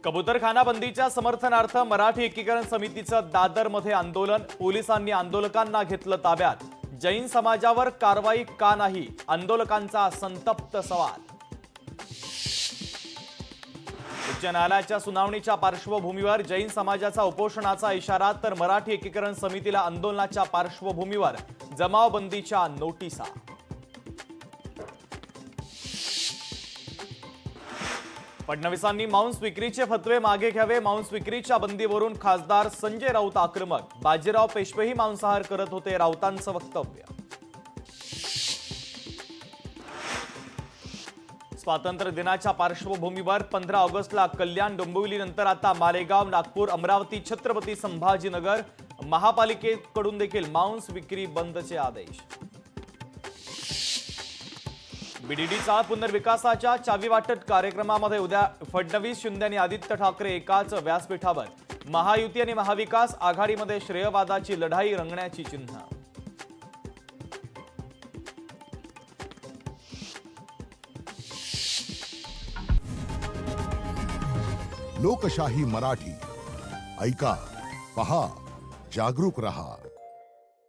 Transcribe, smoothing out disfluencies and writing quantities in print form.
कबूतरखाना बंदीच्या समर्थनार्थ मराठी एकीकरण समितीचं दादरमध्ये आंदोलन। पोलिसांनी आंदोलकांना घेतलं ताब्यात। जैन समाजावर कारवाई का नाही, आंदोलकांचा संतप्त सवाल। उच्च न्यायालयाच्या सुनावणीच्या पार्श्वभूमीवर जैन समाजाचा उपोषणाचा इशारा, तर मराठी एकीकरण समितीला आंदोलनाच्या पार्श्वभूमीवर जमावबंदीच्या नोटिसा। फडणवीसांनी मांस विक्रीचे फतवे मागे घ्यावे। मांस विक्रीच्या बंदीवरून खासदार संजय राऊत आक्रमक। बाजीराव पेशवेही मांसाहार करत होते, राऊतांचं वक्तव्य। स्वातंत्र्य दिनाच्या पार्श्वभूमीवर 15 ऑगस्टला कल्याण डोंबिवलीनंतर आता मालेगाव, नागपूर, अमरावती, छत्रपती संभाजीनगर महापालिकेकडून देखील मांस विक्री बंदचे आदेश। बीडीडीचा पुनर्विकासाच्या चावीवाटप कार्यक्रमामध्ये उद्या फडणवीस, शिंदे आणि आदित्य ठाकरे एकाच व्यासपीठावर। महायुती आणि महाविकास आघाडीमध्ये श्रेयवादाची लढाई रंगण्याची चिन्ह। लोकशाही मराठी ऐका, पहा, जागरूक रहा।